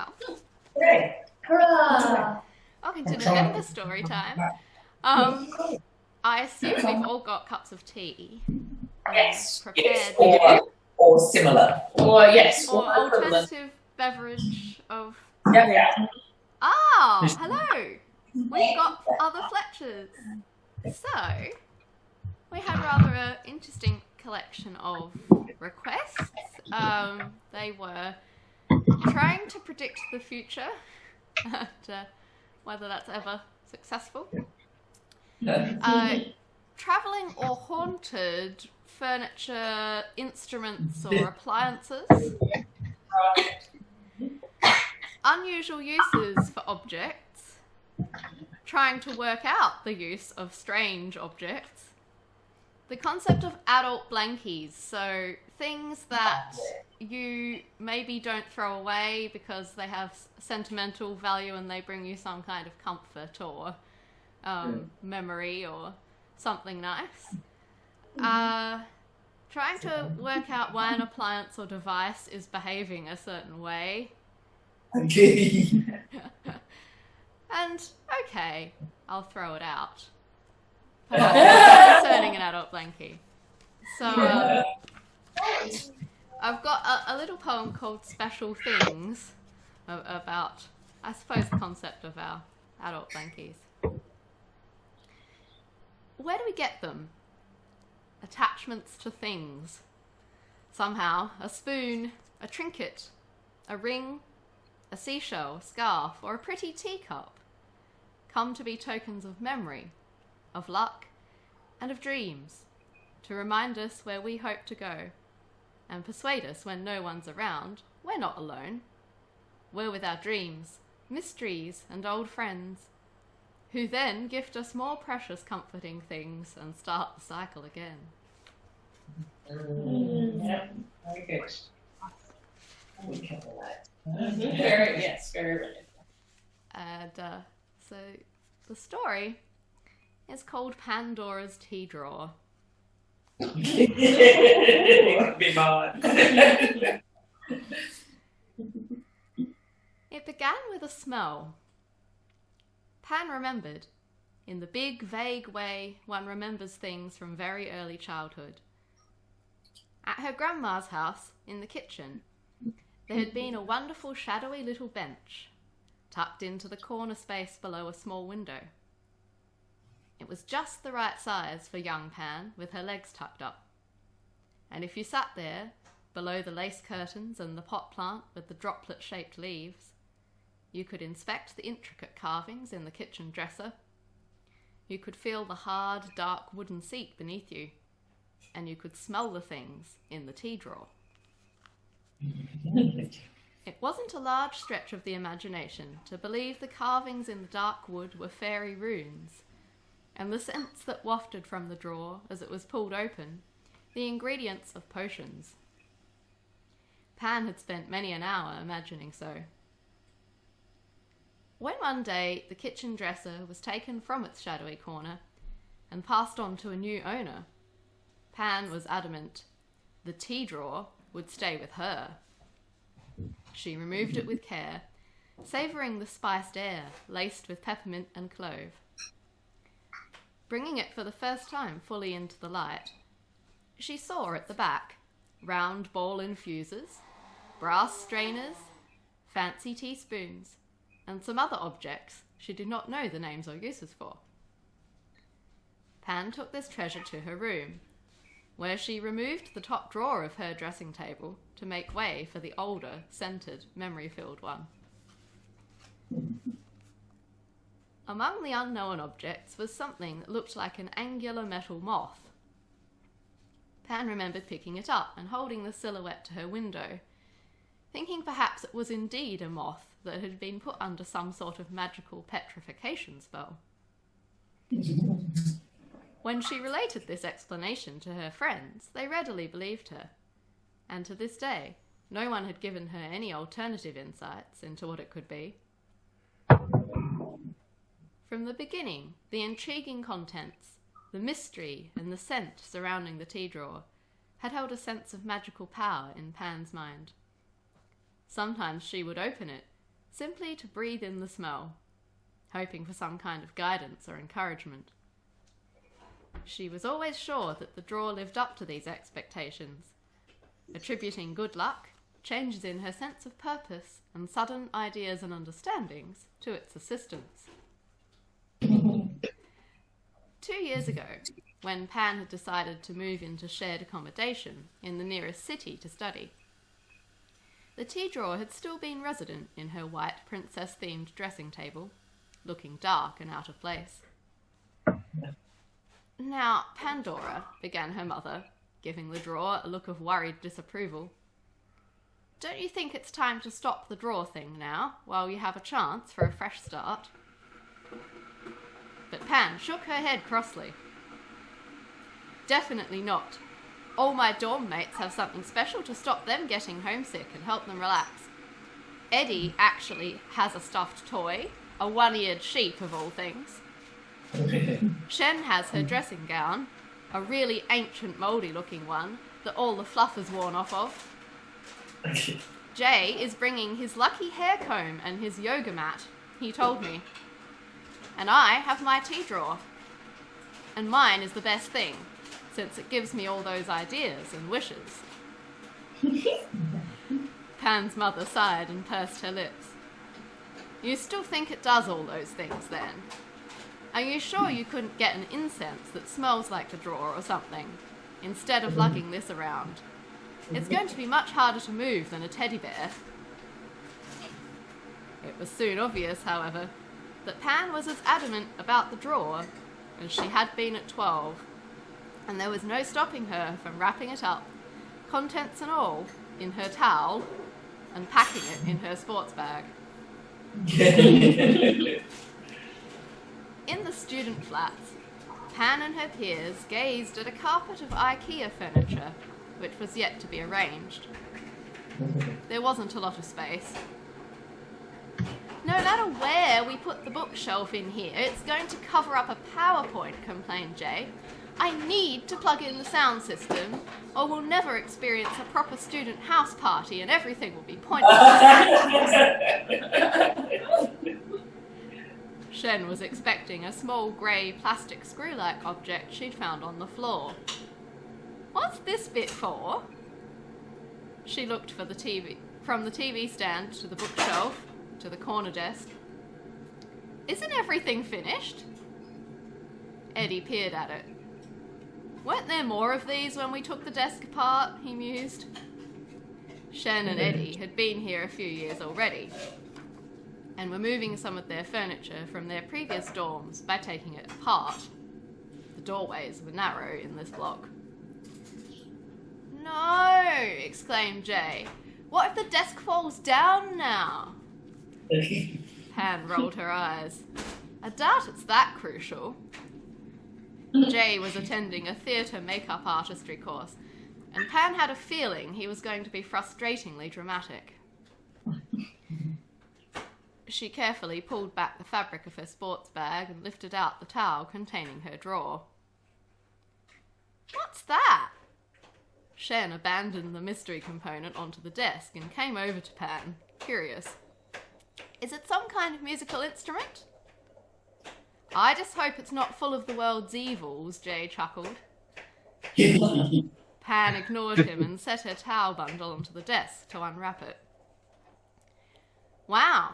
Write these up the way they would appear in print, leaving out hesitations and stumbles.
Well, Hooray! Hurrah! welcome to November story time. I assume we've all got cups of tea. Yes, Prepared. yes, or similar, or yes, Or equivalent. alternative beverage of... Yeah. Ah, hello! We've got other Fletchers. So, we had rather an interesting collection of requests. They were trying to predict the future and whether that's ever successful. Travelling or haunted furniture, instruments or appliances. Unusual uses for objects. Trying to work out the use of strange objects. The concept of adult blankies, so things that you maybe don't throw away because they have sentimental value and they bring you some kind of comfort or memory or something nice. Trying to work out why an appliance or device is behaving a certain way. Okay. And, okay, I'll throw it out. Concerning an adult blankie. So, I've got a little poem called Special Things about, I suppose, the concept of our adult blankies. Where do we get them? Attachments to things. Somehow, a spoon, a trinket, a ring, a seashell, a scarf, or a pretty teacup come to be tokens of memory, of luck, and of dreams, to remind us where we hope to go, and persuade us when no one's around, we're not alone. We're with our dreams, mysteries, and old friends, who then gift us more precious comforting things and start the cycle again. Yeah, very good. We cover that. Very, yes, very brilliant. And so the story is called Pandora's Tea Drawer. It could be mine. It began with a smell. Pan remembered, in the big, vague way one remembers things from very early childhood. At her grandma's house, in the kitchen, there had been a wonderful shadowy little bench, tucked into the corner space below a small window. It was just the right size for young Pan, with her legs tucked up. And if you sat there, below the lace curtains and the pot plant with the droplet-shaped leaves, you could inspect the intricate carvings in the kitchen dresser. You could feel the hard, dark wooden seat beneath you, and you could smell the things in the tea drawer. It wasn't a large stretch of the imagination to believe the carvings in the dark wood were fairy runes, and the scents that wafted from the drawer as it was pulled open, the ingredients of potions. Pan had spent many an hour imagining so. When one day the kitchen dresser was taken from its shadowy corner and passed on to a new owner, Pan was adamant the tea drawer would stay with her. She removed it with care, savouring the spiced air laced with peppermint and clove. Bringing it for the first time fully into the light, she saw at the back round ball infusers, brass strainers, fancy teaspoons, and some other objects she did not know the names or uses for. Pan took this treasure to her room, where she removed the top drawer of her dressing table to make way for the older, scented, memory-filled one. Among the unknown objects was something that looked like an angular metal moth. Pan remembered picking it up and holding the silhouette to her window, thinking perhaps it was indeed a moth that had been put under some sort of magical petrification spell. When she related this explanation to her friends, they readily believed her, and to this day, no one had given her any alternative insights into what it could be. From the beginning, the intriguing contents, the mystery and the scent surrounding the tea drawer had held a sense of magical power in Pan's mind. Sometimes she would open it, simply to breathe in the smell, hoping for some kind of guidance or encouragement. She was always sure that the drawer lived up to these expectations, attributing good luck, changes in her sense of purpose, and sudden ideas and understandings to its assistance. 2 years ago, when Pan had decided to move into shared accommodation in the nearest city to study, the tea drawer had still been resident in her white princess-themed dressing table, looking dark and out of place. "Now, Pandora," began her mother, giving the drawer a look of worried disapproval, "don't you think it's time to stop the drawer thing now, while you have a chance for a fresh start?" But Pan shook her head crossly. "Definitely not. All my dorm mates have something special to stop them getting homesick and help them relax. Eddie actually has a stuffed toy, a one-eared sheep of all things. Shen has her dressing gown, a really ancient mouldy-looking one that all the fluff has worn off of. Jay is bringing his lucky hair comb and his yoga mat, he told me. And I have my tea drawer. And mine is the best thing, since it gives me all those ideas and wishes." Pan's mother sighed and pursed her lips. "You still think it does all those things, then? Are you sure you couldn't get an incense that smells like the drawer or something, instead of lugging this around? It's going to be much harder to move than a teddy bear." It was soon obvious, however, that Pan was as adamant about the drawer as she had been at 12, and there was no stopping her from wrapping it up, contents and all, in her towel and packing it in her sports bag. In the student flats, Pan and her peers gazed at a carpet of IKEA furniture, which was yet to be arranged. There wasn't a lot of space. "No matter where we put the bookshelf in here, it's going to cover up a PowerPoint," complained Jay. "I need to plug in the sound system, or we'll never experience a proper student house party and everything will be pointless." Shen was expecting a small grey plastic screw-like object she'd found on the floor. "What's this bit for?" She looked for the TV, from the TV stand to the bookshelf to the corner desk. "Isn't everything finished?" Eddie peered at it. "Weren't there more of these when we took the desk apart?" he mused. Shen and Eddie had been here a few years already, and were moving some of their furniture from their previous dorms by taking it apart. The doorways were narrow in this block. "No!" exclaimed Jay. "What if the desk falls down now?" Pan rolled her eyes. "I doubt it's that crucial." Jay was attending a theatre makeup artistry course, and Pan had a feeling he was going to be frustratingly dramatic. She carefully pulled back the fabric of her sports bag and lifted out the towel containing her drawer. "What's that?" Shen abandoned the mystery component onto the desk and came over to Pan, curious. "Is it some kind of musical instrument?" "I just hope it's not full of the world's evils," Jay chuckled. Pan ignored him and set her towel bundle onto the desk to unwrap it. "Wow,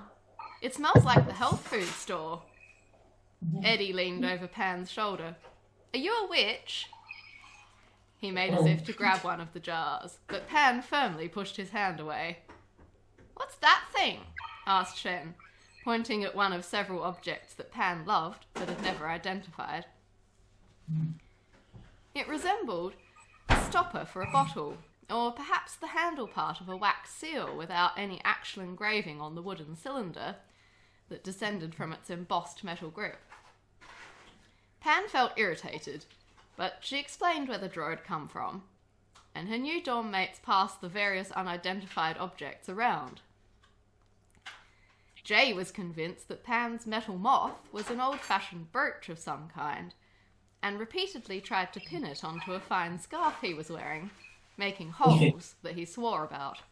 it smells like the health food store." Eddie leaned over Pan's shoulder. "Are you a witch?" He made as if to grab one of the jars, but Pan firmly pushed his hand away. "What's that thing?" asked Shen, pointing at one of several objects that Pan loved but had never identified. It resembled a stopper for a bottle, or perhaps the handle part of a wax seal without any actual engraving on the wooden cylinder that descended from its embossed metal grip. Pan felt irritated, but she explained where the drawer had come from, and her new dorm mates passed the various unidentified objects around. Jay was convinced that Pan's metal moth was an old-fashioned brooch of some kind, and repeatedly tried to pin it onto a fine scarf he was wearing, making holes that he swore about.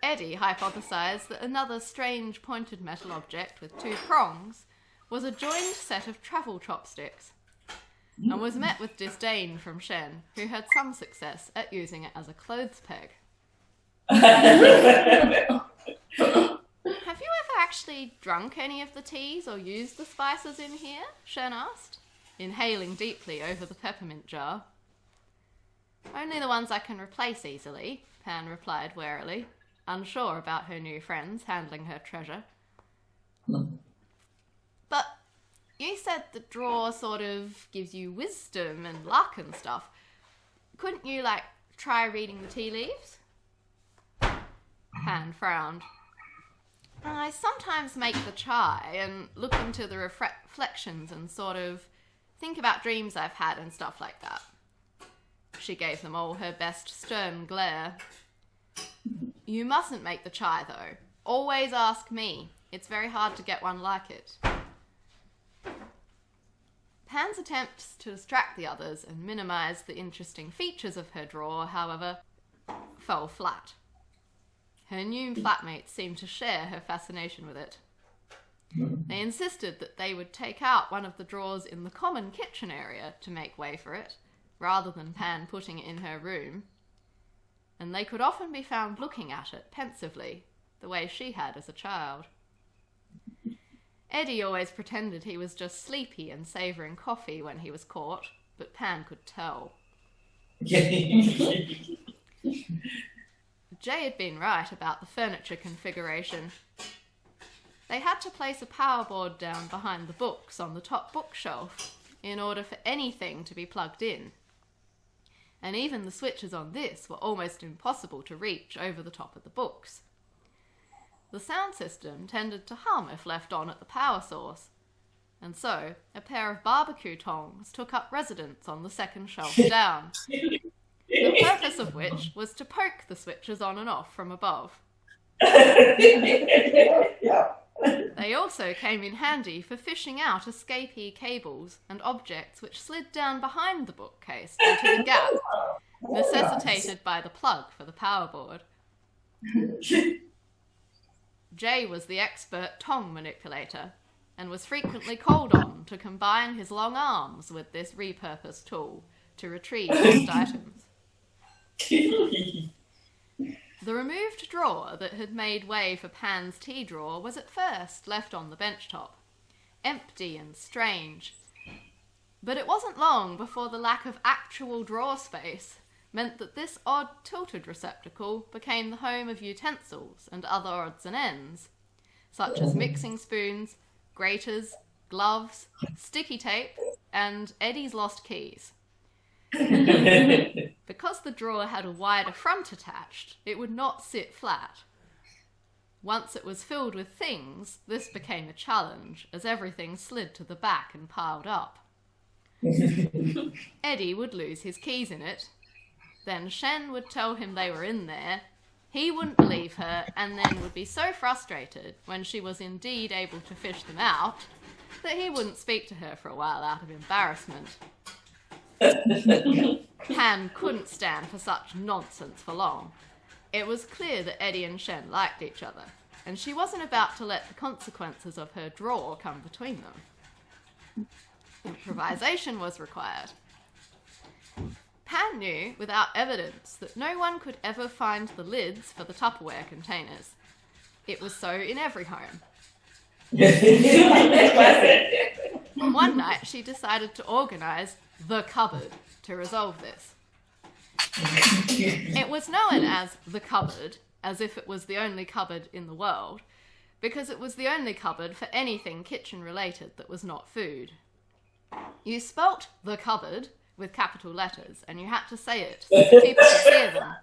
Eddie hypothesized that another strange pointed metal object with 2 prongs was a joined set of travel chopsticks, and was met with disdain from Shen, who had some success at using it as a clothes peg. Have you ever actually drunk any of the teas or used the spices in here? Shen asked, inhaling deeply over the peppermint jar. Only the ones I can replace easily, Pan replied warily, unsure about her new friends handling her treasure. But you said the drawer sort of gives you wisdom and luck and stuff. Couldn't you, try reading the tea leaves? Pan frowned. I sometimes make the chai and look into the reflections and sort of think about dreams I've had and stuff like that. She gave them all her best stern glare. You mustn't make the chai, though. Always ask me. It's very hard to get one like it. Pan's attempts to distract the others and minimise the interesting features of her drawer, however, fell flat. Her new flatmates seemed to share her fascination with it. They insisted that they would take out one of the drawers in the common kitchen area to make way for it, rather than Pan putting it in her room, and they could often be found looking at it pensively, the way she had as a child. Eddie always pretended he was just sleepy and savouring coffee when he was caught, but Pan could tell. Jay had been right about the furniture configuration. They had to place a power board down behind the books on the top bookshelf in order for anything to be plugged in. And even the switches on this were almost impossible to reach over the top of the books. The sound system tended to hum if left on at the power source, and so a pair of barbecue tongs took up residence on the second shelf down, the purpose of which was to poke the switches on and off from above. They also came in handy for fishing out escapee cables and objects which slid down behind the bookcase into the gap necessitated by the plug for the power board. Jay was the expert tong manipulator and was frequently called on to combine his long arms with this repurposed tool to retrieve lost items. The removed drawer that had made way for Pan's tea drawer was at first left on the bench top, empty and strange. But it wasn't long before the lack of actual drawer space meant that this odd tilted receptacle became the home of utensils and other odds and ends, such as mixing spoons, graters, gloves, sticky tape, and Eddie's lost keys. Because the drawer had a wider front attached, it would not sit flat. Once it was filled with things, this became a challenge, as everything slid to the back and piled up. Eddie would lose his keys in it. Then Shen would tell him they were in there. He wouldn't believe her, and then would be so frustrated when she was indeed able to fish them out that he wouldn't speak to her for a while out of embarrassment. Pan couldn't stand for such nonsense for long. It was clear that Eddie and Shen liked each other, and she wasn't about to let the consequences of her draw come between them. Improvisation was required. Pan knew, without evidence, that no one could ever find the lids for the Tupperware containers. It was so in every home. One night, she decided to organise the cupboard to resolve this. It was known as the cupboard, as if it was the only cupboard in the world, because it was the only cupboard for anything kitchen-related that was not food. You spelt the cupboard with capital letters, and you had to say it so that people could hear them.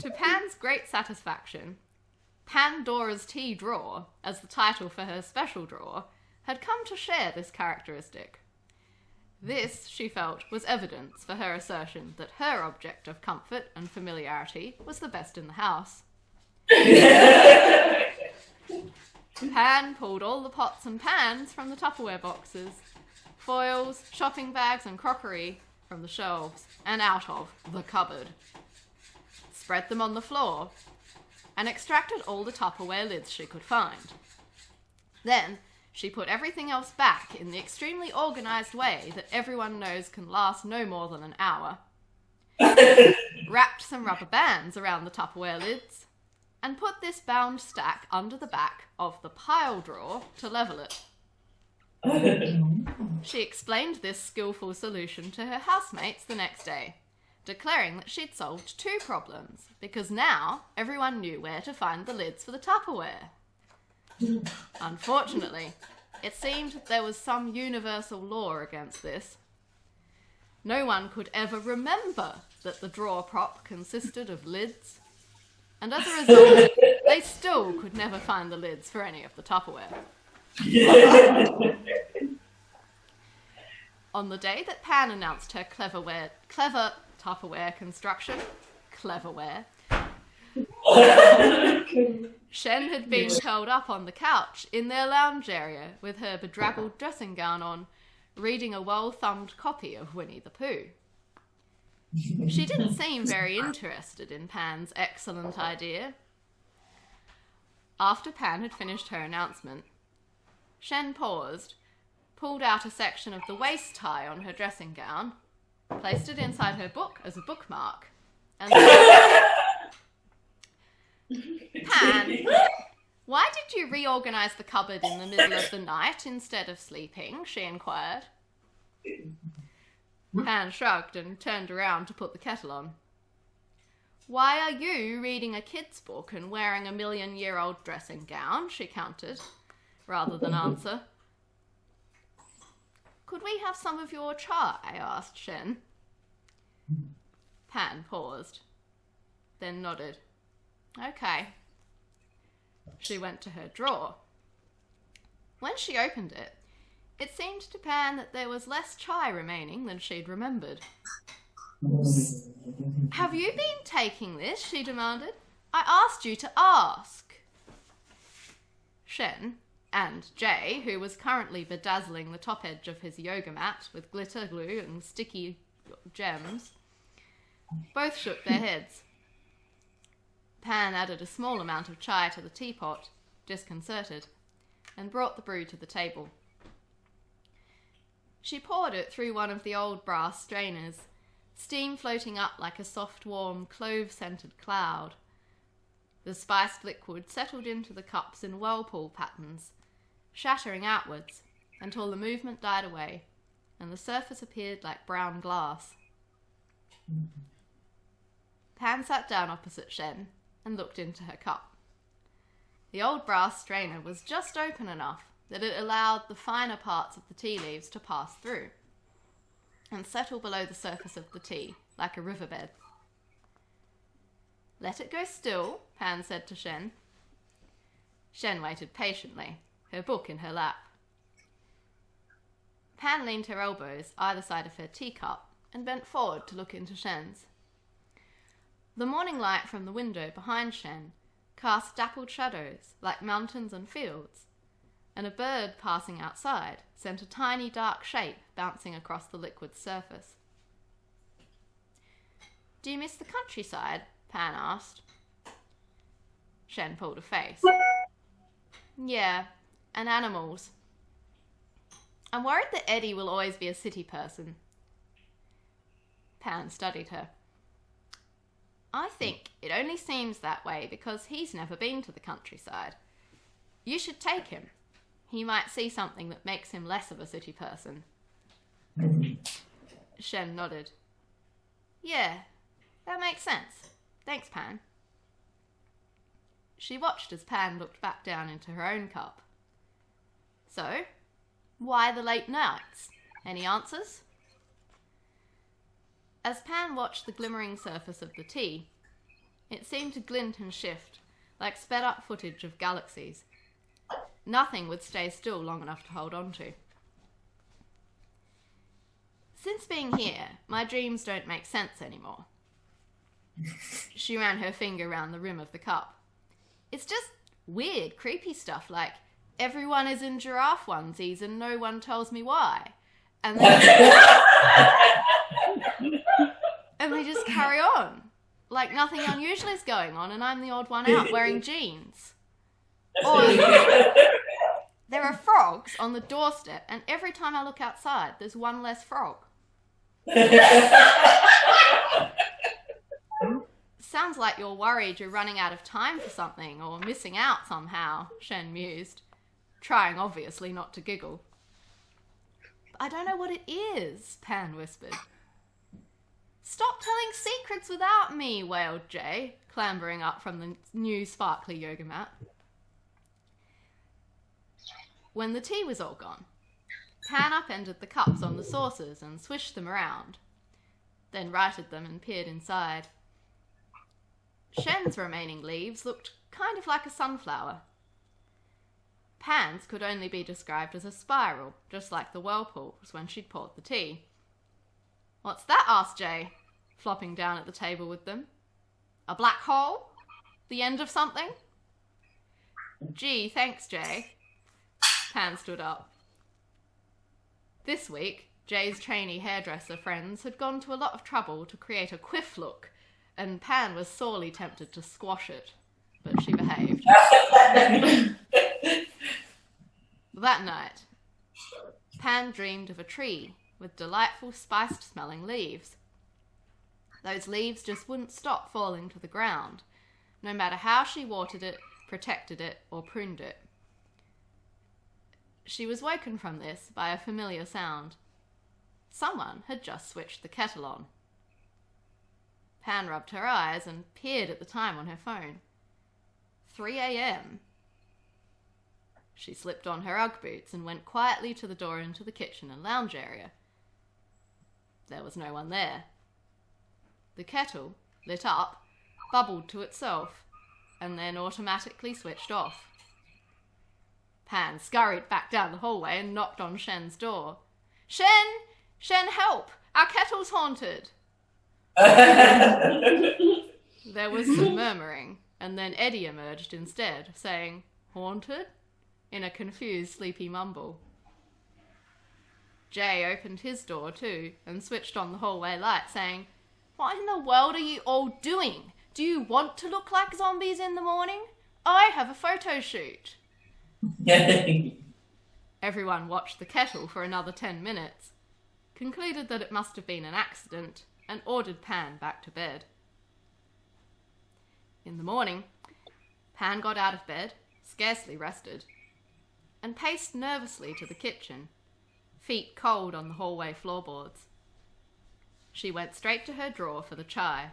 To Pan's great satisfaction, Pandora's tea drawer, as the title for her special drawer, had come to share this characteristic. This, she felt, was evidence for her assertion that her object of comfort and familiarity was the best in the house. Pan pulled all the pots and pans from the Tupperware boxes, foils, shopping bags and crockery from the shelves, and out of the cupboard. spread them on the floor, and extracted all the Tupperware lids she could find. Then she put everything else back in the extremely organised way that everyone knows can last no more than an hour, wrapped some rubber bands around the Tupperware lids, and put this bound stack under the back of the pile drawer to level it. She explained this skillful solution to her housemates the next day, declaring that she'd solved 2 problems, because now everyone knew where to find the lids for the Tupperware. Unfortunately, it seemed there was some universal law against this. No one could ever remember that the drawer prop consisted of lids, and as a result, they still could never find the lids for any of the Tupperware. On the day that Pan announced her clever Tupperware construction, cleverware, Shen had been curled up on the couch in their lounge area with her bedraggled dressing gown on, reading a well-thumbed copy of Winnie the Pooh. She didn't seem very interested in Pan's excellent idea. After Pan had finished her announcement, Shen paused, pulled out a section of the waist tie on her dressing gown, placed it inside her book as a bookmark, and Pan, why did you reorganize the cupboard in the middle of the night instead of sleeping? She inquired. Pan shrugged and turned around to put the kettle on. Why are you reading a kid's book and wearing a 1,000,000-year-old dressing gown? She countered, rather than answer. Could we have some of your chai? Asked Shen. Pan paused, then nodded. Okay. She went to her drawer. When she opened it, it seemed to Pan that there was less chai remaining than she'd remembered. Have you been taking this? She demanded. I asked you to ask. Shen and Jay, who was currently bedazzling the top edge of his yoga mat with glitter glue and sticky gems, both shook their heads. Pan added a small amount of chai to the teapot, disconcerted, and brought the brew to the table. She poured it through one of the old brass strainers, steam floating up like a soft, warm, clove-scented cloud. The spiced liquid settled into the cups in whirlpool patterns, shattering outwards until the movement died away and the surface appeared like brown glass. Pan sat down opposite Shen and looked into her cup. The old brass strainer was just open enough that it allowed the finer parts of the tea leaves to pass through and settle below the surface of the tea like a riverbed. Let it go still, Pan said to Shen. Shen waited patiently, her book in her lap. Pan leaned her elbows either side of her teacup and bent forward to look into Shen's. The morning light from the window behind Shen cast dappled shadows like mountains and fields, and a bird passing outside sent a tiny dark shape bouncing across the liquid surface. Do you miss the countryside? Pan asked. Shen pulled a face. Yeah, and animals. I'm worried that Eddie will always be a city person. Pan studied her. I think it only seems that way because he's never been to the countryside. You should take him. He might see something that makes him less of a city person. Shen nodded. Yeah, that makes sense. Thanks, Pan. She watched as Pan looked back down into her own cup. So, why the late nights? Any answers? As Pan watched the glimmering surface of the tea, it seemed to glint and shift, like sped-up footage of galaxies. Nothing would stay still long enough to hold on to. Since being here, my dreams don't make sense anymore. She ran her finger round the rim of the cup. It's just weird, creepy stuff like, everyone is in giraffe onesies and no one tells me why. And they just carry on. like nothing unusual is going on and I'm the odd one out wearing jeans. Or there are frogs on the doorstep and every time I look outside there's one less frog. Sounds like you're worried you're running out of time for something or missing out somehow, Shen mused, trying obviously not to giggle. I don't know what it is, Pan whispered. Stop telling secrets without me, wailed Jay, clambering up from the new sparkly yoga mat. When the tea was all gone, Pan upended the cups on the saucers and swished them around, then righted them and peered inside. Shen's remaining leaves looked kind of like a sunflower. Pan's could only be described as a spiral, just like the whirlpools when she'd poured the tea. What's that? Asked Jay, flopping down at the table with them. A black hole? The end of something? Gee, thanks, Jay. Pan stood up. This week, Jay's trainee hairdresser friends had gone to a lot of trouble to create a quiff look, and Pan was sorely tempted to squash it, but she behaved. That night, Pan dreamed of a tree with delightful spiced-smelling leaves. Those leaves just wouldn't stop falling to the ground, no matter how she watered it, protected it, or pruned it. She was woken from this by a familiar sound. Someone had just switched the kettle on. Pan rubbed her eyes and peered at the time on her phone. 3 a.m. She slipped on her Ugg boots and went quietly to the door into the kitchen and lounge area. There was no one there. The kettle, lit up, bubbled to itself, and then automatically switched off. Pan scurried back down the hallway and knocked on Shen's door. Shen! Shen, help! Our kettle's haunted! There was some murmuring, and then Eddie emerged instead, saying, Haunted? In a confused, sleepy mumble. Jay opened his door too, and switched on the hallway light, saying, What in the world are you all doing? Do you want to look like zombies in the morning? I have a photo shoot. Everyone watched the kettle for another 10 minutes, concluded that it must have been an accident, and ordered Pan back to bed. In the morning, Pan got out of bed, scarcely rested, and paced nervously to the kitchen, feet cold on the hallway floorboards. She went straight to her drawer for the chai.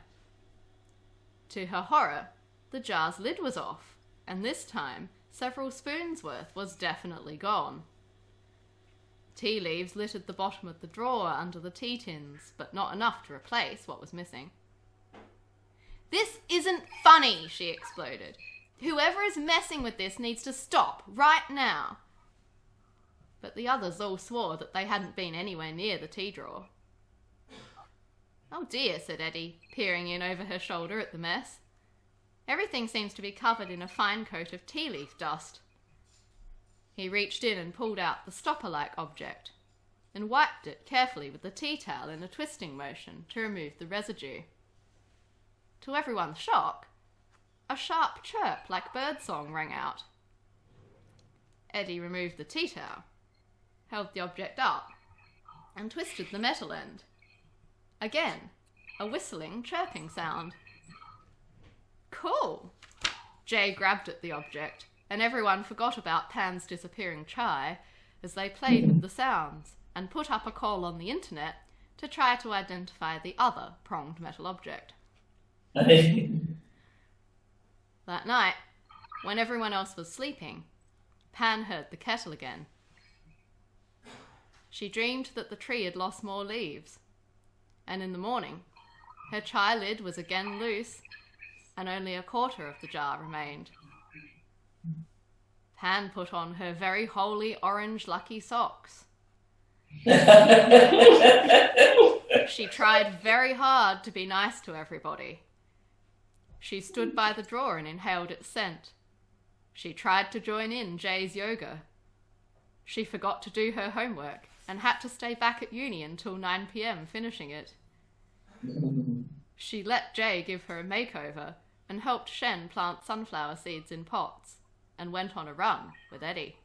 To her horror, the jar's lid was off, and this time several spoons' worth was definitely gone. Tea leaves littered the bottom of the drawer under the tea tins, but not enough to replace what was missing. This isn't funny, she exploded. Whoever is messing with this needs to stop right now. But the others all swore that they hadn't been anywhere near the tea drawer. Oh dear, said Eddie, peering in over her shoulder at the mess. Everything seems to be covered in a fine coat of tea leaf dust. He reached in and pulled out the stopper-like object and wiped it carefully with the tea towel in a twisting motion to remove the residue. To everyone's shock, a sharp chirp like birdsong rang out. Eddie removed the tea towel, held the object up, and twisted the metal end. Again, a whistling, chirping sound. Cool! Jay grabbed at the object, and everyone forgot about Pan's disappearing chai as they played with the sounds and put up a call on the internet to try to identify the other pronged metal object. That night, when everyone else was sleeping, Pan heard the kettle again. She dreamed that the tree had lost more leaves, and in the morning, her chai lid was again loose, and only a quarter of the jar remained. Pan put on her very holy orange lucky socks. She tried very hard to be nice to everybody. She stood by the drawer and inhaled its scent. She tried to join in Jay's yoga. She forgot to do her homework and had to stay back at uni until 9 p.m. finishing it. She let Jay give her a makeover and helped Shen plant sunflower seeds in pots and went on a run with Eddie.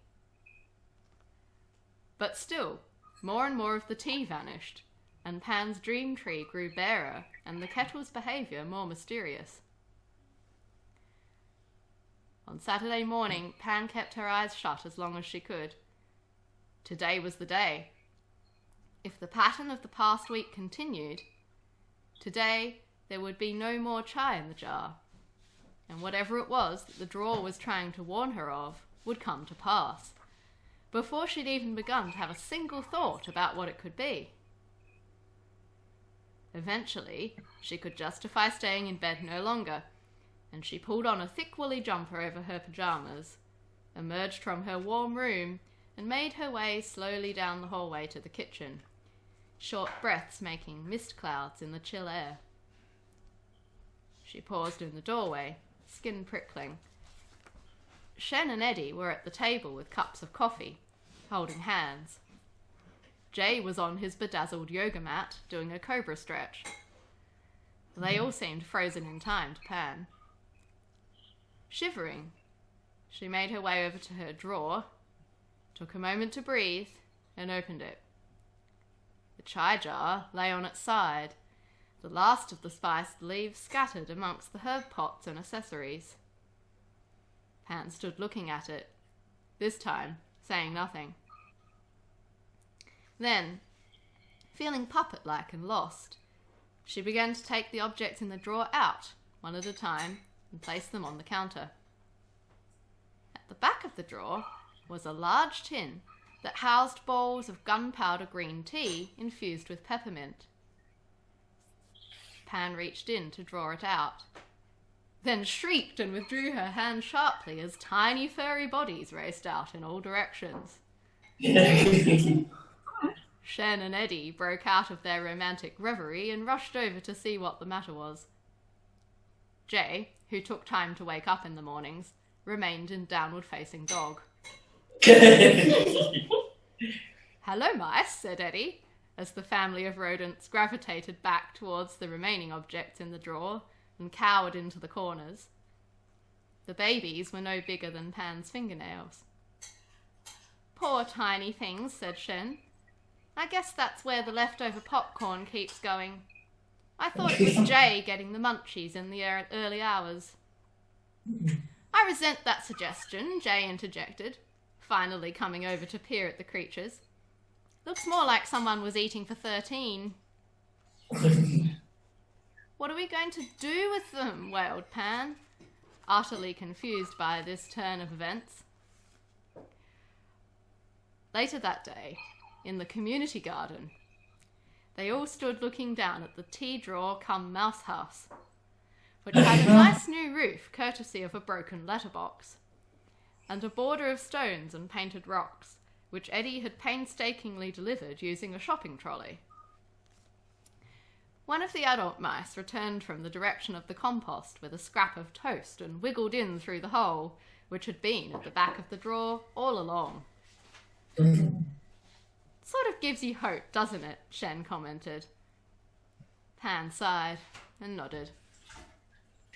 But still, more and more of the tea vanished, and Pan's dream tree grew barer and the kettle's behaviour more mysterious. On Saturday morning, Pan kept her eyes shut as long as she could. Today was the day. If the pattern of the past week continued, today there would be no more chai in the jar, and whatever it was that the drawer was trying to warn her of would come to pass, before she'd even begun to have a single thought about what it could be. Eventually, she could justify staying in bed no longer, and she pulled on a thick woolly jumper over her pyjamas, emerged from her warm room, and made her way slowly down the hallway to the kitchen, short breaths making mist clouds in the chill air. She paused in the doorway, skin prickling. Shen and Eddie were at the table with cups of coffee, holding hands. Jay was on his bedazzled yoga mat, doing a cobra stretch. They all seemed frozen in time to Pan. Shivering, she made her way over to her drawer, took a moment to breathe, and opened it. The chai jar lay on its side, the last of the spiced leaves scattered amongst the herb pots and accessories. Pan stood looking at it, this time saying nothing. Then, feeling puppet-like and lost, she began to take the objects in the drawer out, one at a time, and place them on the counter. At the back of the drawer was a large tin that housed bowls of gunpowder green tea infused with peppermint. Pan reached in to draw it out, then shrieked and withdrew her hand sharply as tiny furry bodies raced out in all directions. Shen and Eddie broke out of their romantic reverie and rushed over to see what the matter was. Jay, who took time to wake up in the mornings, remained in downward-facing dog. "Hello, mice," said Eddie, as the family of rodents gravitated back towards the remaining objects in the drawer and cowered into the corners. The babies were no bigger than Pan's fingernails. "Poor tiny things," said Shen. "I guess that's where the leftover popcorn keeps going. I thought it was Jay getting the munchies in the early hours." "I resent that suggestion," Jay interjected, finally coming over to peer at the creatures. "Looks more like someone was eating for 13. "What are we going to do with them?" wailed Pan, utterly confused by this turn of events. Later that day, in the community garden, they all stood looking down at the tea drawer cum mouse house, which had a nice new roof courtesy of a broken letterbox, and a border of stones and painted rocks, which Eddie had painstakingly delivered using a shopping trolley. One of the adult mice returned from the direction of the compost with a scrap of toast and wiggled in through the hole, which had been at the back of the drawer all along. "Sort of gives you hope, doesn't it?" Shen commented. Pan sighed and nodded.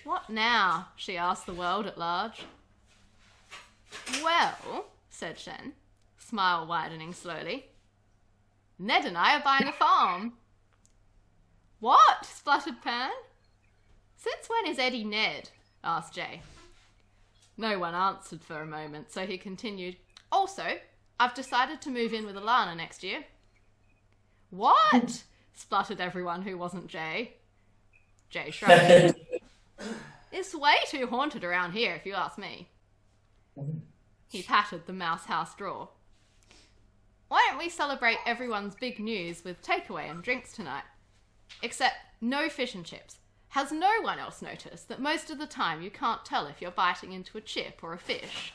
"What now?" she asked the world at large. "Well," said Shen, smile widening slowly, "Ned and I are buying a farm." "What?" spluttered Pan. "Since when is Eddie Ned?" asked Jay. No one answered for a moment, so he continued, "Also, I've decided to move in with Alana next year." "What?" spluttered everyone who wasn't Jay. Jay shrugged. "It's way too haunted around here, if you ask me." He patted the mouse house drawer. "Why don't we celebrate everyone's big news with takeaway and drinks tonight? Except no fish and chips. Has no one else noticed that most of the time you can't tell if you're biting into a chip or a fish?"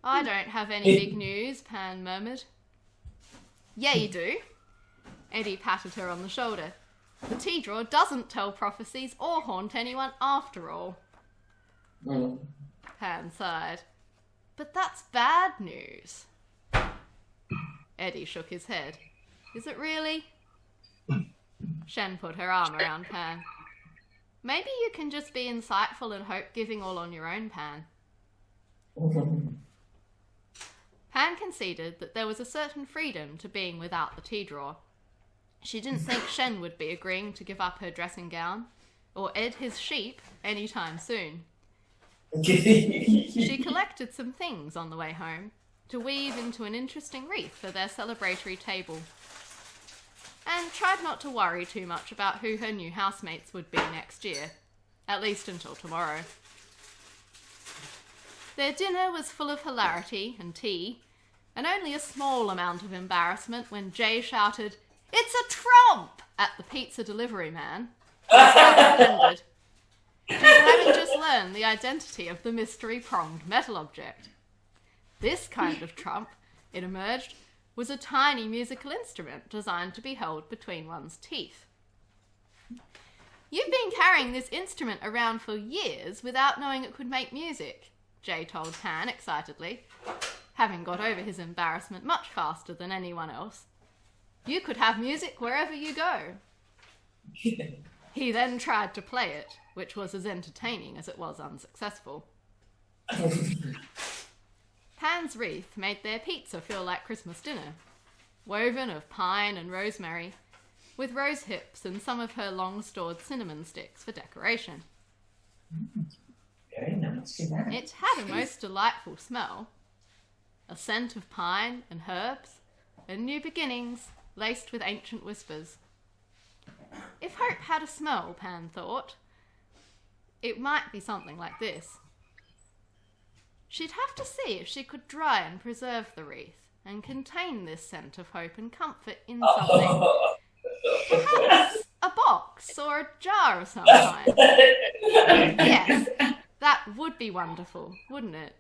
"I don't have any big news," Pan murmured. "Yeah, you do." Eddie patted her on the shoulder. "The tea drawer doesn't tell prophecies or haunt anyone after all." Pan sighed. "But that's bad news." Eddie shook his head. "Is it really?" Shen put her arm around Pan. Maybe you can just be insightful and hope-giving all on your own, Pan. Pan conceded that there was a certain freedom to being without the tea drawer. She didn't think Shen would be agreeing to give up her dressing gown or Ed his sheep anytime soon. She collected some things on the way home to weave into an interesting wreath for their celebratory table, and tried not to worry too much about who her new housemates would be next year, at least until tomorrow. Their dinner was full of hilarity and tea, and only a small amount of embarrassment when Jay shouted, "It's a trump!" at the pizza delivery man. He was offended. She hadn't just learned the identity of the mystery pronged metal object. This kind of trump, it emerged, was a tiny musical instrument designed to be held between one's teeth. "You've been carrying this instrument around for years without knowing it could make music," Jay told Pan excitedly, having got over his embarrassment much faster than anyone else. "You could have music wherever you go." He then tried to play it, which was as entertaining as it was unsuccessful. Pan's wreath made their pizza feel like Christmas dinner, woven of pine and rosemary, with rose hips and some of her long-stored cinnamon sticks for decoration. Very nice. It had a most delightful smell, a scent of pine and herbs, and new beginnings laced with ancient whispers. If hope had a smell, Pan thought, it might be something like this. She'd have to see if she could dry and preserve the wreath and contain this scent of hope and comfort in something. Perhaps a box or a jar of some kind. Yes, that would be wonderful, wouldn't it?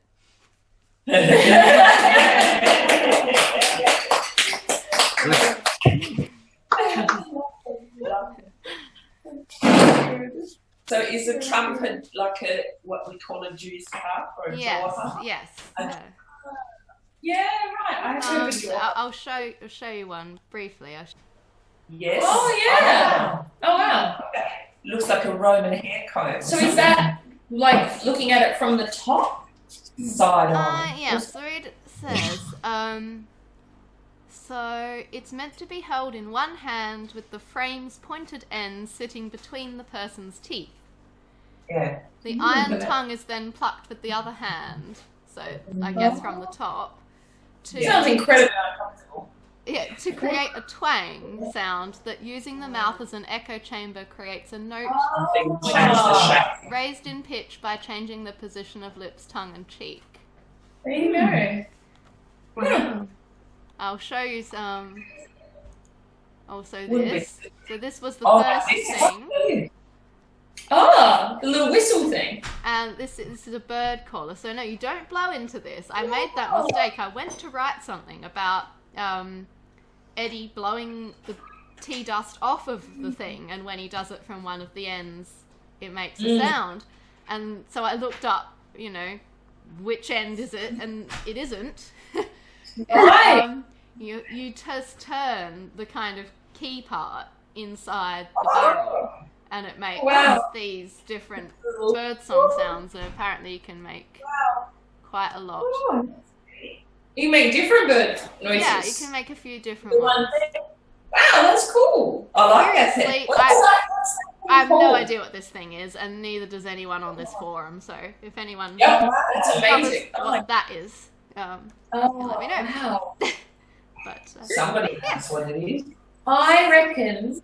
So is a trumpet like a what we call a juice cup or a Yes, jar? yes. Yeah, right. I have a jar. I'll show you one briefly. Yes. Oh yeah. Oh wow. Okay. Looks like a Roman hair comb. So is that like looking at it from the top? Side on? Yeah, so it says, so it's meant to be held in one hand with the frame's pointed end sitting between the person's teeth. Yeah. The iron tongue is then plucked with the other hand, so I guess from the top, Sounds incredibly uncomfortable. Yeah, to create a twang sound that, using the mouth as an echo chamber, creates a note Change the shape. raised in pitch by changing the position of lips, tongue, and cheek. There you go. Wow. I'll show you some. Also this. So this was the first thing. Oh, the little whistle thing. And this is a bird caller. So no, you don't blow into this. I made that mistake. I went to write something about Eddie blowing the tea dust off of the thing, and when he does it from one of the ends, it makes a sound. And so I looked up, which end is it, and it isn't. Right. You just turn the kind of key part inside the barrel, and it makes these different bird song sounds, and apparently you can make quite a lot. You make different bird noises. Yeah, you can make a few different ones. Wow, that's cool. I like that. Seriously, I have no idea what this thing is, and neither does anyone on this forum. So if anyone That's discovers amazing. what that is, let me know. Wow. But somebody knows what it is. I reckon.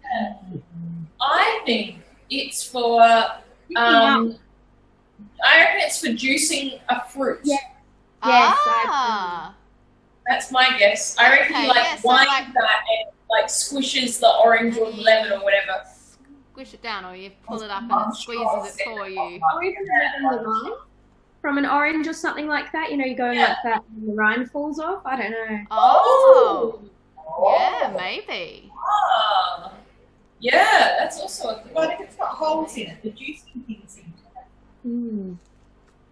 I think it's for. I reckon it's for juicing a fruit. Yeah. That's my guess. I reckon you wind that and squishes the orange or the lemon or whatever. Squish it down, or you pull it up and it squeezes it for you. Or even the rind from an orange or something like that. You're going like that and the rind falls off. I don't know. Oh. Yeah, maybe. Yeah, that's also a thing. But if it's got holes in it, the juicing thing's in.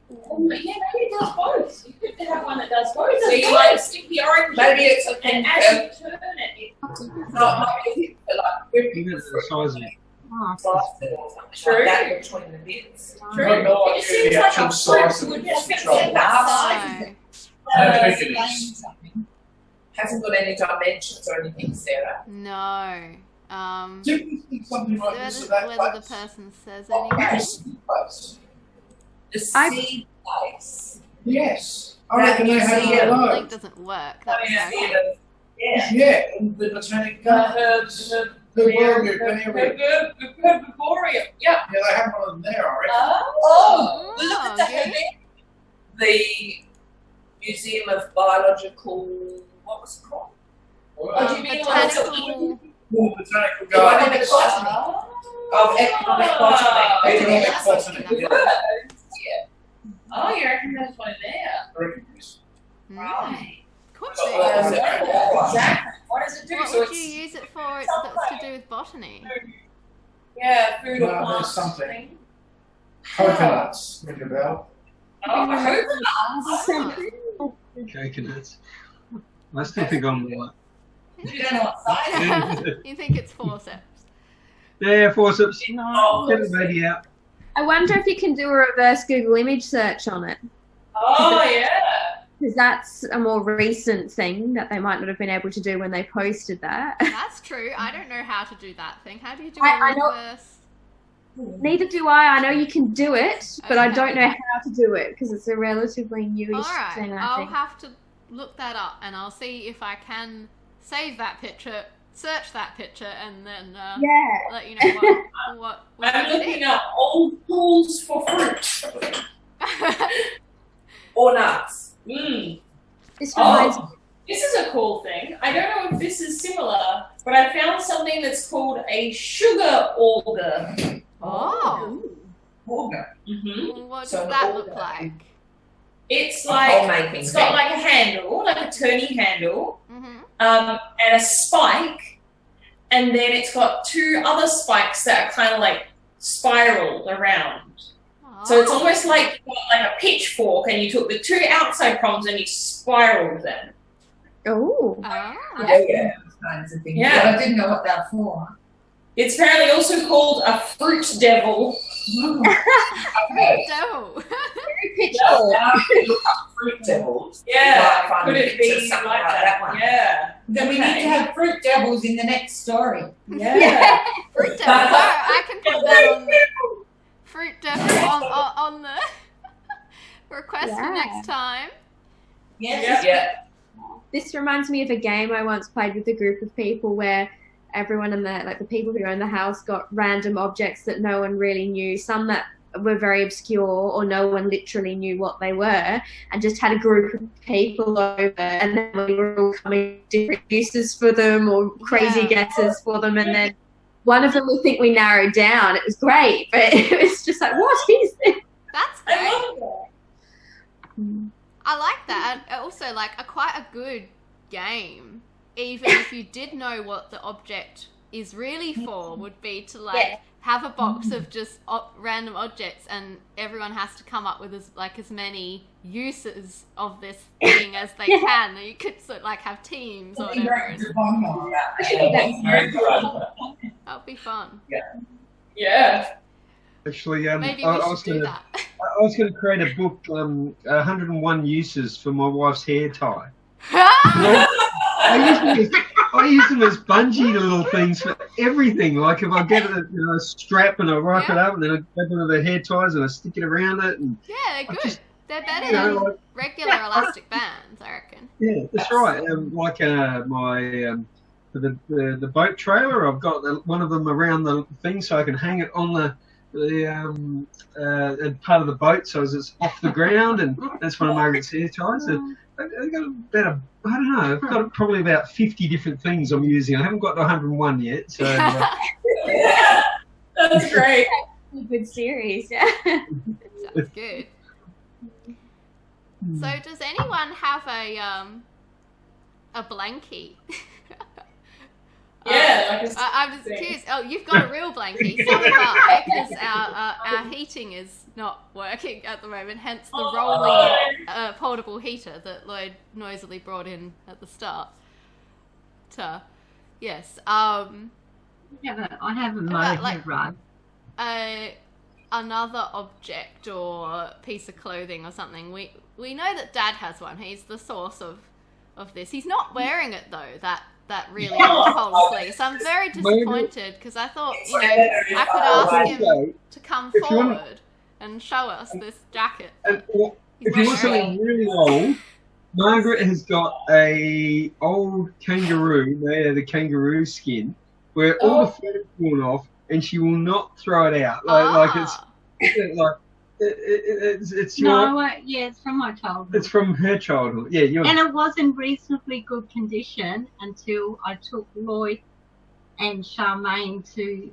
But yeah, maybe it does both. You could have one that does both. So you stick the orange Maybe it's and as you turn it, not maybe for Look at the size of it. True. Like that between the bits. True. I've got no It idea seems the like actual a size fruit of would it. fit Trouble. in that size. I don't think it is. Hasn't got any dimensions or anything, Sarah. No. Typically something like this Whether, at that whether the place. person says Oh, anything. yes, place. The seed place. Yes. I reckon they have Yeah. a The load. link doesn't work. That's Yeah. okay. Yeah. Yeah, and the botanic gardens. The world group, anyway. Herbivorium. Yep. Yeah, they have one of them there, I reckon. Oh, look Oh, at the good. herbarium. The Museum of Biological, what was it called? Oh, do you mean like Botanical. More botanical The one in gardens. the botany. Of economic botany. Economic Yeah. botany. Yeah, Oh, you reckon there's one there? I reckon it is. Right. Could Oh, be. Exactly. What does it do? What So would it's you use it for that's to do with botany? food No, or there's plant something. thing. Coconuts, ring a bell. Oh, coconut. Oh. Coconuts. I still think I'm right. You don't know what size. You think it's forceps? Yeah, forceps. Oh, Get the baby out. I wonder if you can do a reverse Google image search on it. Oh, yeah. Because that's a more recent thing that they might not have been able to do when they posted that. That's true. I don't know how to do that thing. How do you do I a know- reverse? Neither do I. I know you can do it, but I Okay. don't know how to do it because it's a relatively newish Alright, thing, I I'll think. have to look that up and I'll see if I can save that picture, search that picture, and then Yeah. let you know what I'm it looking is. up old tools for fruit. or nuts. Mm. This reminds me. Oh, this is a cool thing. I don't know if this is similar, but I found something that's called a sugar auger. Oh, Organ. Mm-hmm. what does So that look auger. like? It's A like homemaking it's got thing. like a handle, like a turning handle, Mm-hmm. and a spike, and then it's got two other spikes that are kind of like spiraled around. So it's almost like you got like a pitchfork, and you took the two outside prongs and you spiraled them. Oh. Ah. Yeah, those kinds of things. Yeah. But I didn't know what they're for. It's apparently also called a fruit devil. Fruit devil. Very pitchfork. Now I can look up fruit devils. Yeah, Might find could a it picture of be something like that? one. Yeah. Then we need to have fruit devils in the next story. Yeah. Fruit devil. I can put that on the fruit devil on the request for Yeah. next time. Yes. Yeah. This reminds me of a game I once played with a group of people where everyone in the people who owned the house got random objects that no one really knew, some that were very obscure or no one literally knew what they were, and just had a group of people over, and then we were all coming with different uses for them or crazy Yeah. guesses for them, and then one of them we think we narrowed down. It was great, but it was just like, what is this? That's I great. love that. I like that. And also, like, quite a good game, even if you did know what the object is really for, would be to, like, Yeah. have a box of just random objects and everyone has to come up with as many uses of this thing as they can. You could sort of, like, have teams or whatever. That would be fun. Yeah. Actually, Maybe I we was should do gonna, that. I was going to create a book, 101 uses for my wife's hair tie. I use them as bungee little things for everything. Like if I get a strap and I wrap it up, and then I grab one of the hair ties and I stick it around it, and Yeah, they're good. just- They're better you know, than like, regular elastic bands, I reckon. yeah, that's right. Like my for the boat trailer, I've got one of them around the thing so I can hang it on the part of the boat so as it's off the ground, and that's one of Margaret's hair ties. And I've got about I don't know, I've got probably about 50 different things I'm using. I haven't got to 101 yet, so Yeah. That's great. Good series, yeah. Sounds good. So, does anyone have a blankie? Yeah, like a I'm just thing. curious. Oh, you've got a real blankie, so have I, because our heating is not working at the moment. Hence the rolling portable heater that Lloyd noisily brought in at the start. So, yes. I have a About, mohair rug. Another object or piece of clothing or something. We know that Dad has one. He's the source of this. He's not wearing it though. That really whole sleeve. So I'm very disappointed because I thought I could ask him to come forward and show us this jacket. If you want something really old, Margaret has got a old kangaroo made of the kangaroo skin, where all the fur is worn off, and she will not throw it out. It's your. Yeah, it's from my childhood. It's from her childhood. Yeah, and it was in reasonably good condition until I took Lloyd and Charmaine to,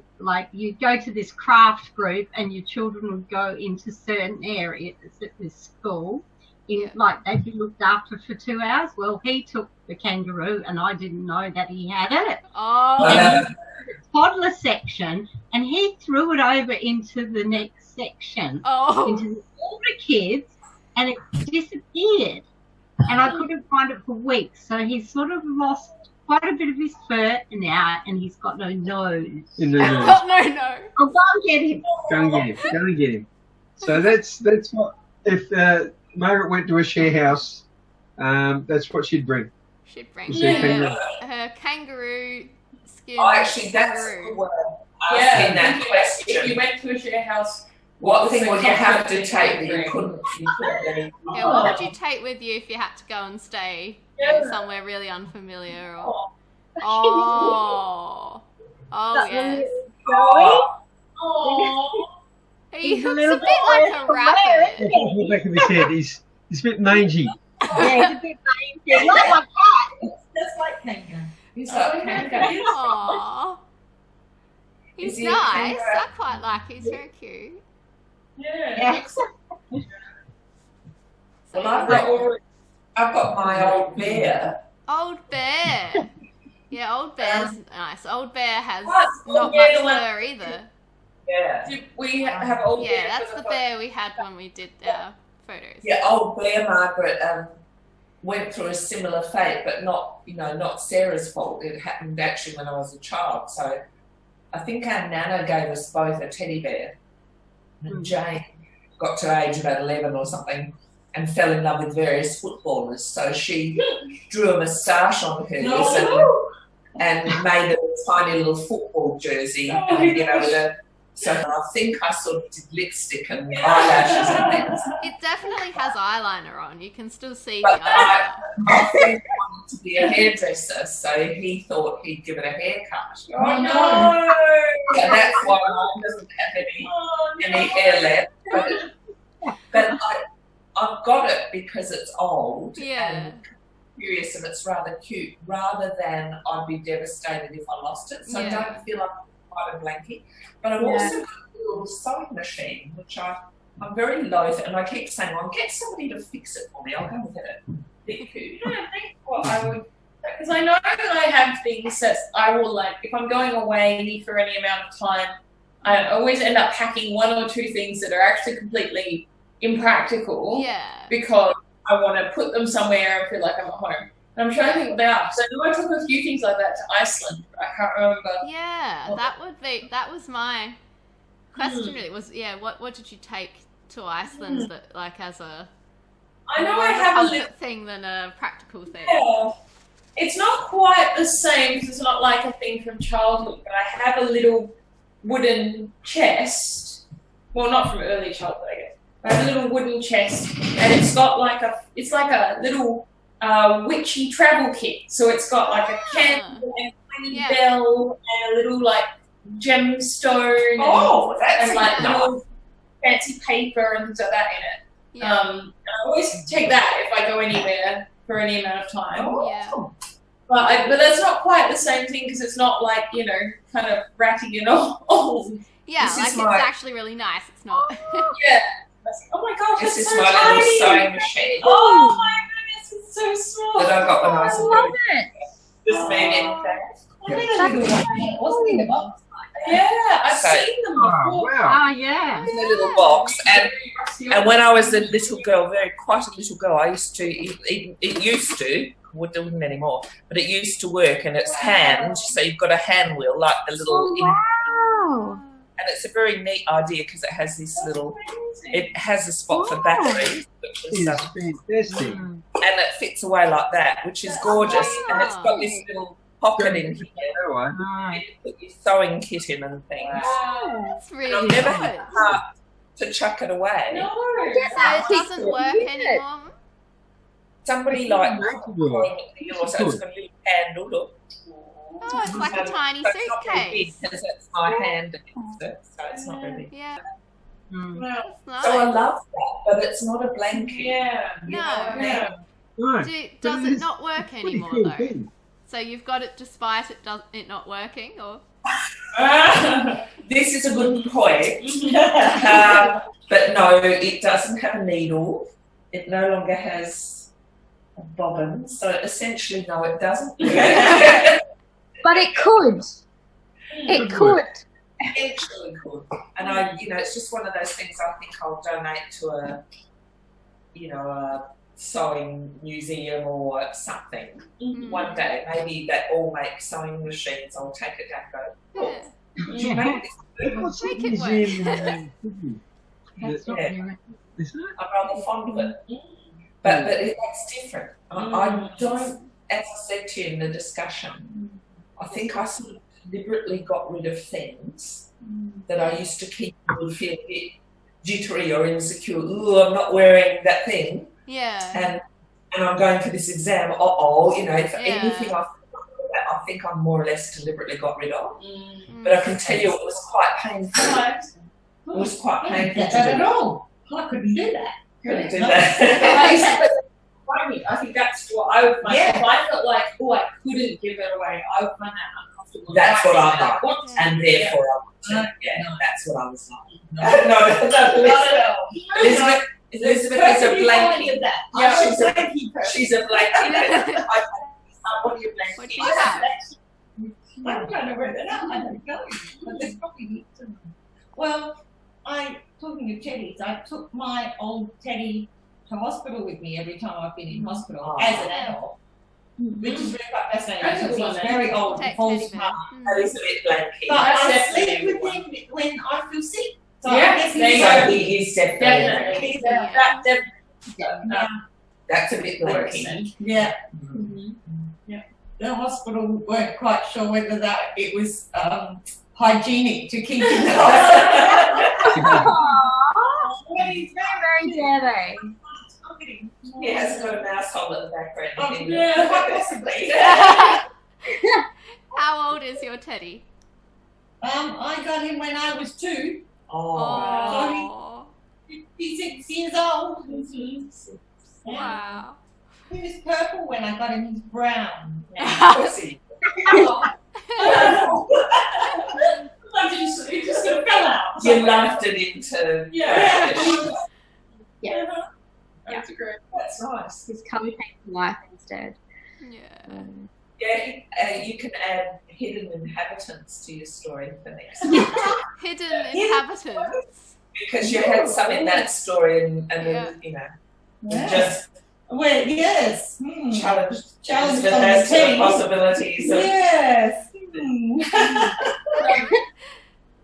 you go to this craft group and your children would go into certain areas at this school. They'd be looked after for 2 hours. Well, he took the kangaroo and I didn't know that he had it. And the toddler section, and he threw it over into the next section, into the older kids, and it disappeared. And I couldn't find it for weeks. So he's sort of lost quite a bit of his fur now, and he's got no nose. Got no nose. I'll go and get him. Go and get him. So that's what, if Margaret went to a share house, that's what she'd bring. She'd bring her kangaroo skin. Oh, actually, that's the word. Asking that question. If you went to a share house, what thing would you have to take that you couldn't what would you take with you if you had to go and stay somewhere really unfamiliar? Or... yes. He looks a bit like a rabbit. The back of his head, he's a bit mangy. Yeah, he's a bit mangy. Like my cat. Just like kangaroo. He's like kangaroo. Aww. He's nice. I quite like it. He's very cute. Yeah. Well, I've got my old bear. Old bear. Yeah, old bear's nice. Old bear has not much fur either. Yeah. We have old bear. Yeah, that's the bear we had when we did our photos. Yeah, old bear Margaret went through a similar fate, but not Sarah's fault. It happened actually when I was a child. So I think our Nana gave us both a teddy bear. And Jane got to age about 11 or something and fell in love with various footballers. So she drew a moustache on hers and made a tiny little football jersey, with a... So I think I sort of did lipstick and eyelashes and things. It definitely has eyeliner on. You can still see But the eyeliner. my friend wanted to be a hairdresser, so he thought he'd give it a haircut. Oh no! So that's why mine doesn't have any hair left. But I've got it because it's old and curious, and it's rather cute, rather than I'd be devastated if I lost it. So I don't feel like quite a blankie. But I've also got a little sewing machine, which I'm very loath, and I keep saying, well, get somebody to fix it for me. I'll go get it. Bit cute. I think what I would, because I know that I have things that I will if I'm going away for any amount of time, I always end up packing one or two things that are actually completely impractical. Yeah. Because I want to put them somewhere and feel like I'm at home. And I'm trying to think about, so I know I took a few things like that to Iceland. I can't remember. Yeah, that was my question really, was, what did you take to Iceland that, as a... I know I have a little thing than a practical thing. Yeah. It's not quite the same because it's not like a thing from childhood, but I have a little wooden chest. Well, not from early childhood, I guess. I have a little wooden chest, and it's got it's like a little witchy travel kit. So it's got like a candle and a bell and a little gemstone and little fancy paper and things like that in it. Yeah. And I always take that if I go anywhere for any amount of time. Yeah. But that's not quite the same thing because it's not kind of ratty and old. Yeah, it's actually really nice. It's not. Yeah. Oh my gosh, this that's is so my tiny. little sewing machine. Oh my goodness, it's so small. That I got when I was I love it. Just made it. Wasn't in the box. Yeah, I've So- seen them before. Oh, wow. Oh, yeah. In a little box, and when I was a little girl, quite a little girl, I used to. It used to. wouldn't anymore, but it used to work, and it's hand, so you've got a hand wheel, like the little, Wow. and it's a very neat idea because it has this little, it has a spot for batteries, which is, It's fantastic. and it fits away like that, which is gorgeous, and it's got this little pocket in here. Anyway, You can put your sewing kit in and things. That's really And I've good. never had the heart to chuck it away. So it doesn't work anymore. Somebody like Remarkable. or so it's got a little handle. Look. Oh, it's like a tiny But it's not very big suitcase. because it's my hand against it, so it's not very big. Yeah, Mm. that's So I nice. love that, but it's not a blanket. Yeah. No. no, Does but it it's not work a pretty anymore cool though? thing. So you've got it despite it not working, or This is a good point. But no, it doesn't have a needle. It no longer has a bobbin. So essentially, no, it doesn't. But it could. It could. Actually could. And it's just one of those things I think I'll donate to a sewing museum or something. One day, maybe that all make sewing machines, I'll take it down and go, yeah. could you make this? What's Make the it work. museum in Sydney? That's not Yeah. new. Isn't it? I'm rather fond of it. But that's different. I don't, as I said to you in the discussion, I think I sort of deliberately got rid of things that I used to keep and would feel a bit jittery or insecure. Ooh, I'm not wearing that thing. Yeah. And I'm going for this exam. For Yeah. anything I think I more or less deliberately got rid of. Mm. But I can tell you it was quite painful. It was quite painful to At do. all. I couldn't do that. Couldn't do that. I think that's what I would find. Yeah. If I felt like, I couldn't give it away, I would find that uncomfortable. That's what I'm like. like. What? And therefore I want to. No, Yeah, that's what I was like. No. No, Elizabeth is a blankie. Yeah, She's a blankie. What are you blanking? What do you have? I don't know where they're at. I don't know. But there's probably heaps of them. Well, talking of teddies, I took my old teddy to hospital with me every time I've been in hospital as an adult, which is really quite fascinating because he was very old and Take falls teddy bear. apart. That is a bit blanky. But That's I definitely sleep with him when I feel sick. So Yeah, I guess there you he's go. So he is definitely. Definitely. Yeah. That definitely. That's a bit blanky. Works. Yeah. Mhm. The hospital weren't quite sure whether that it was hygienic to keep in the hospital. He's very dare He hasn't got a mouse hole at the background. Yeah, quite possibly. How old is your teddy? I got him when I was 2. Oh. 56 years old. Wow. He was purple when I got him. He's brown. Pussy. It just sort of fell out. You laughed it into. Yeah. Yeah. That's great. That's nice. He's coming back to life instead. Yeah. Yeah, you can add hidden inhabitants to your story for next time. Hidden inhabitants. Because you had some in that story and Yeah. then, Yeah. just Well, yes. challenged Challenged the on the best of the teddy. possibilities. Of, Yes.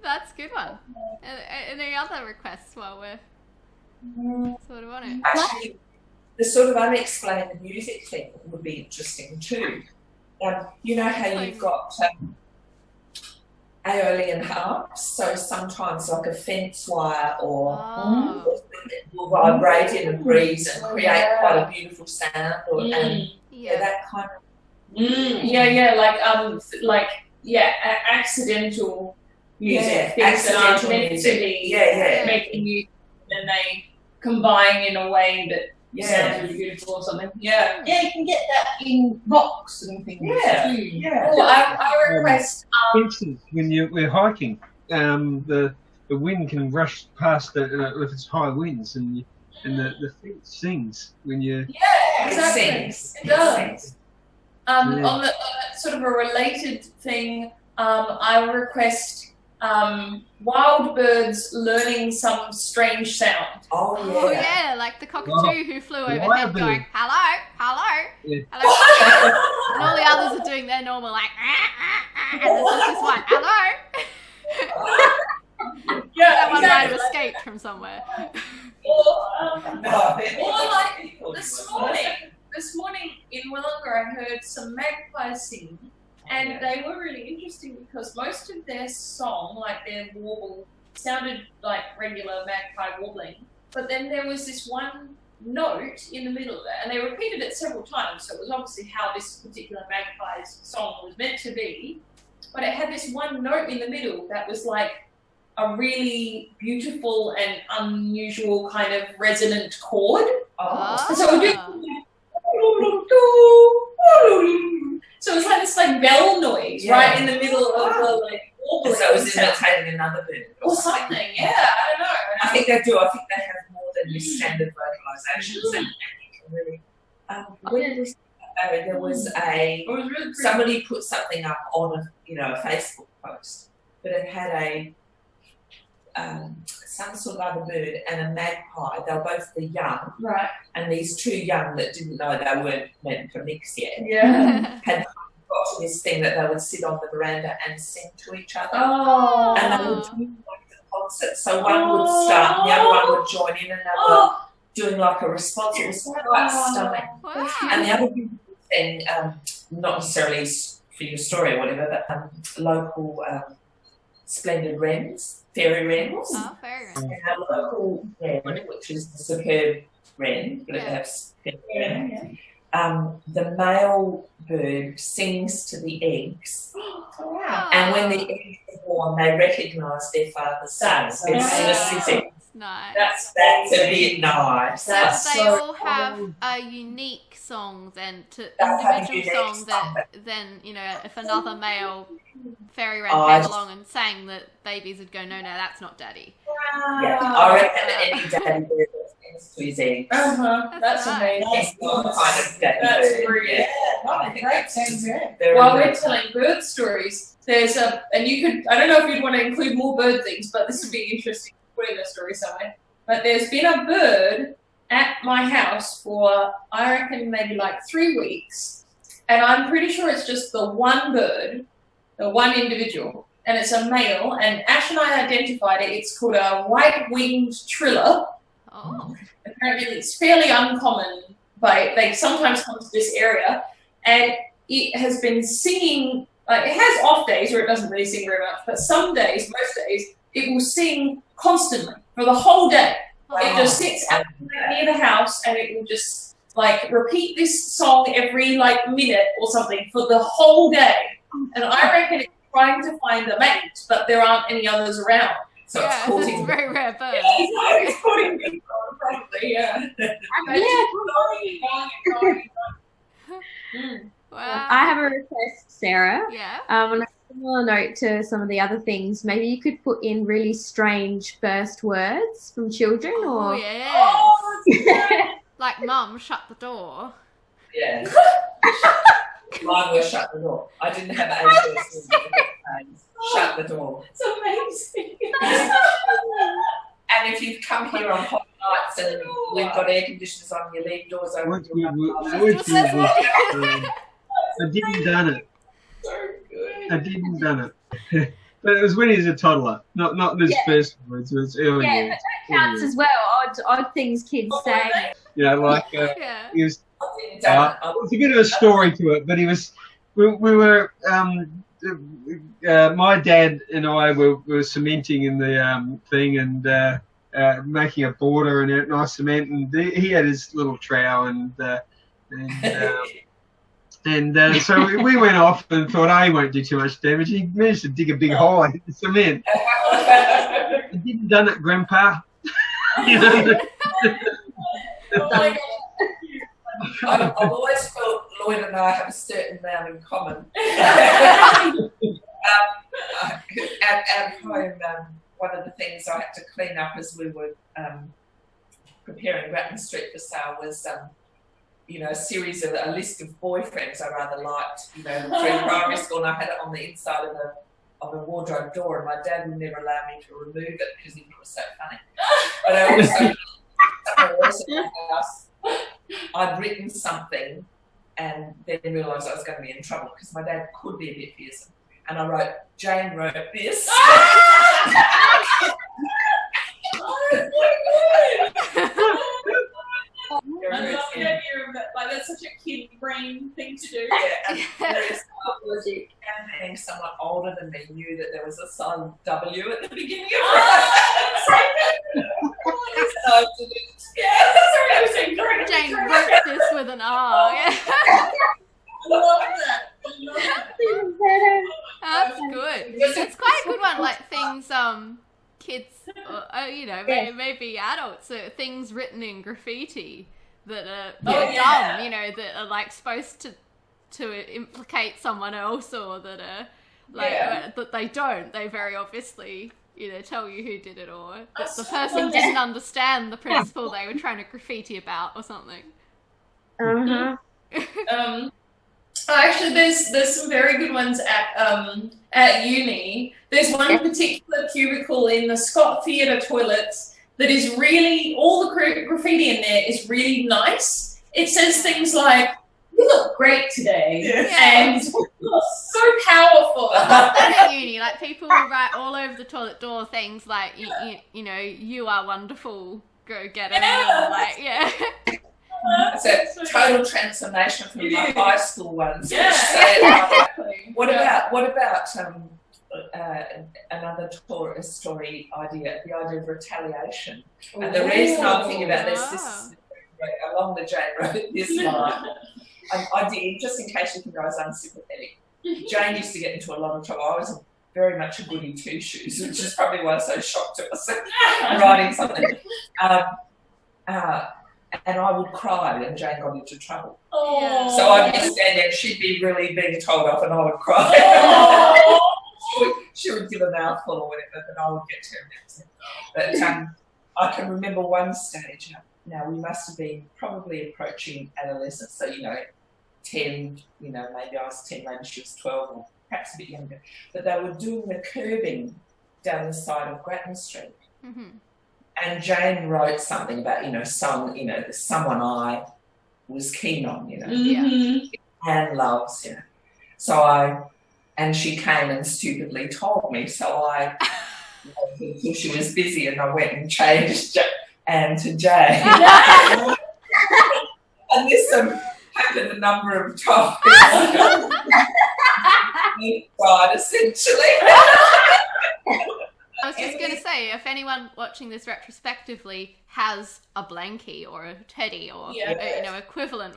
That's a good one. Any other requests while we're sort of on it? Actually, the sort of unexplained music thing would be interesting too. You know how you've got aeolian harps, so sometimes like a fence wire or Oh. will vibrate in a breeze and create quite a beautiful sound, and Yeah. that kind of. Accidental music, Yeah, things that aren't accidental meant music. to be Yeah. making music, and they combine in a way that Yeah. sounds really beautiful or something. Yeah. Yeah, you can get that in rocks and things Yeah. too. Yeah. Oh, I request. For instance, when we're hiking, the wind can rush past if it's high winds, and the thing sings when you. Yeah, It exactly. sings. It does. sings. On the sort of a related thing, I request wild birds learning some strange sound. Oh Oh yeah. yeah, like the cockatoo who flew overhead Lyrebird. going, hello, hello, Yeah. hello. And all the others are doing their normal, like, and there's just this one, hello. Yeah, That one might have exactly. escaped from somewhere. Or like this morning in Wollonga, I heard some magpies sing, and they were really interesting because most of their song, like their warble, sounded like regular magpie warbling, but then there was this one note in the middle of it, and they repeated it several times, so it was obviously how this particular magpie's song was meant to be, but it had this one note in the middle that was like a really beautiful and unusual kind of resonant chord. Oh. So it would do, so it was like this like bell noise right in the middle of the like warbling. So it was imitating another bird or something. Yeah, I don't know. I think they do. I think they have more than your standard vocalizations, and you can really. When it was, there was It was really pretty. somebody put something up on a Facebook post, but it had a some sort of other bird and a magpie. They were both the young, Right. and these two young that didn't know they weren't meant to mix yet Yeah. had got to this thing that they would sit on the veranda and sing to each other. Oh. And they would do like a concert. So one would start and the other one would join in, and they were doing like a response. It was quite stunning. Wow. And the other beautiful thing, not necessarily for your story or whatever, but local splendid wrens, fairy wrens. Oh, very nice. And our local wren, which is the superb wren, but it Yeah. has wren. The male bird sings to the eggs, Wow. and when the eggs are born, they recognise their father's song. That's It's amazing. specific. Nice. That's a bit nice. So That's they so all have a unique song then, to They'll have a individual unique song song, that then, if another male fairy wren Oh, came I- along and sang that, babies would go, no, that's not daddy. Yeah, I reckon any daddy bird that sings to his eggs. That's That's amazing. It's not kind of daddy That's bird. brilliant. Yeah, I think Great, that's sounds good. very While we're good. telling bird stories, there's and you could, I don't know if you'd want to include more bird things, but this would be interesting to put in the story somewhere. But there's been a bird at my house for, I reckon, maybe like 3 weeks. And I'm pretty sure it's just the one bird, the one individual. And it's a male. And Ash and I identified it. It's called a white-winged triller. Oh. Apparently it's fairly uncommon, but they sometimes come to this area. And it has been singing, it has off days where it doesn't really sing very much, but some days, most days, it will sing constantly for the whole day. It just sits out near the house and it will just repeat this song every minute or something for the whole day. And I reckon it's trying to find a mate, but there aren't any others around. So it's Yeah, causing it's a very rare bird. It's calling me probably, yeah. Wow. I have a request, Sarah. Yeah. On a similar note to some of the other things, maybe you could put in really strange first words from children, Oh, or yeah. Like, Mum, shut the door. Yeah. Mine was shut the door. I didn't have ABCs. Shut the door. It's amazing. And if you've come here on hot nights and we've got air conditioners on, you leave doors open. Once you'll we have were, lights. I didn't done it. So good. I didn't done it. But it was when he was a toddler, not his first words. It was early. yeah, but that counts as well. Odd things kids say. Yeah. He was. I didn't done it. It's a bit of a story to it, but he was. We were. My dad and I were cementing in the thing and making a border in it, nice cement, and he had his little trowel and so we went off and thought, he won't do too much damage. He managed to dig a big hole in the cement. I didn't done it, Grandpa. You know? Oh my God. I've always felt Lloyd and I have a certain amount in common. At home, one of the things I had to clean up as we were preparing Grattan Street for sale was, a list of boyfriends I rather liked, through primary school, and I had it on the inside of the wardrobe door, and my dad would never allow me to remove it because he thought it was so funny. But I also, I'd written something and then realised I was going to be in trouble because my dad could be a bit fearsome. And I wrote, Jane wrote this. I love the idea of that. Like, that's such a kid brain thing to do. Yeah, and being someone older than me knew that there was a silent W at the beginning of it. Jane wrote this with an R. Yeah. I love that. That's good. It's quite a good one. Like things, kids, or, you know, maybe adults, things written in graffiti that are dumb. You know, that are like supposed to implicate someone else, or that are like that they don't. They very obviously, you know, tell you who did it, or that the person didn't understand the principle they were trying to graffiti about, or something. Actually, there's some very good ones at uni. There's one particular cubicle in the Scott Theatre toilets that is really, all the graffiti in there is really nice. It says things like, "You look great today," and so powerful. At uni, like people will write all over the toilet door things like, you know, "You are wonderful, go get it," or like, It's a total transformation from my high school ones. Yeah. What about another story idea, the idea of retaliation? And the reason I'm thinking about this is along the Jane wrote this line. I did, just in case you think I was unsympathetic. Jane used to get into a lot of trouble. I was very much a goody two-shoes, which is probably why I was so shocked at myself writing something. And I would cry when Jane got into trouble. So I'd be standing there, she'd be really being told off, and I would cry. she would give a mouthful or whatever, but I would get terribly upset. But I can remember one stage. Now, we must have been probably approaching adolescence, so, 10, maybe I was 10, maybe she was 12, or perhaps a bit younger. But they were doing the curbing down the side of Grattan Street. Mm-hmm. And Jane wrote something about, someone I was keen on, and loves, and she came and stupidly told me, so I until she was busy, and I went and changed Anne to Jane. And this happened a number of times. God, essentially. I was just going to say, if anyone watching this retrospectively has a blankie or a teddy or equivalent,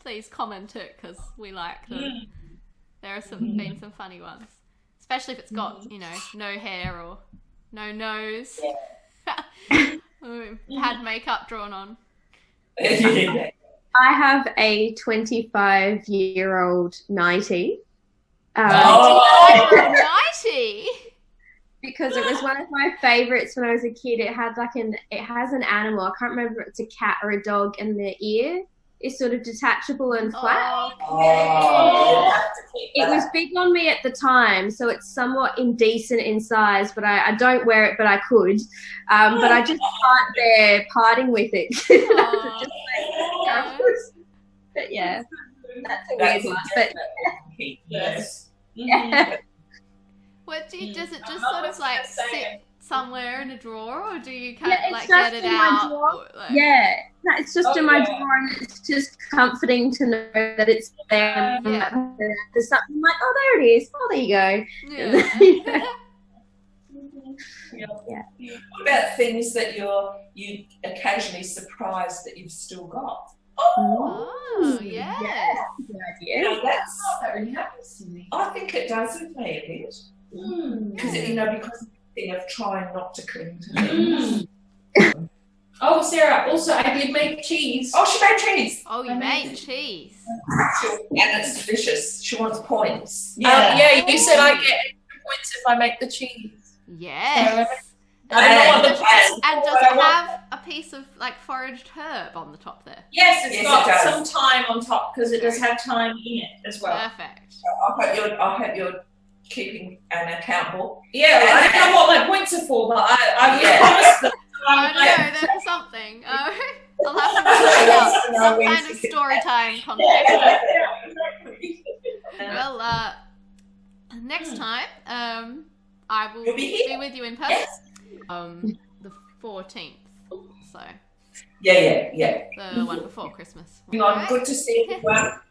please comment it, because we like them. There are been some funny ones, especially if it's got no hair or no nose, had makeup drawn on. I have a 25-year-old nightie. 90. Because it was one of my favorites when I was a kid. It had it has an animal. I can't remember if it's a cat or a dog, and the ear is sort of detachable and flat. It was big on me at the time, so it's somewhat indecent in size, but I don't wear it, but I could. But I just can't bear parting with it. But yeah, that's a weird one. But yes. Yeah. What does it just sort of sit somewhere in a drawer, or do you get it out? It's just in my drawer, and it's just comforting to know that it's there. There's something I'm like, oh, there it is. Oh, there you go. What about things that you occasionally surprised that you've still got? Oh, yeah. Good idea. That really happens to me. I think it does with me a bit. Because because of the thing of trying not to cling to things. Oh, Sarah, also I did make cheese. Oh, she made cheese. Oh, you made cheese. And it's delicious. She wants points. You said I get points if I make the cheese. Yes. I don't know what the and does it have a piece of foraged herb on the top there? Yes, it's got some thyme on top, because it does have thyme in it as well. Perfect. I hope you're keeping an account book. Yeah, I don't know what my points are for, but I promised them. Oh no, they're for something. I'll have to work out some kind of story time context. Well, next time, I will be with you in person. The 14th. So. Yeah. The one before Christmas. Good to see you.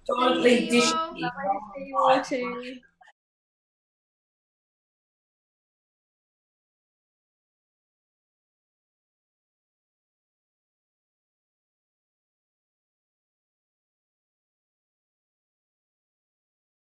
Don't leave dishes. See you all too.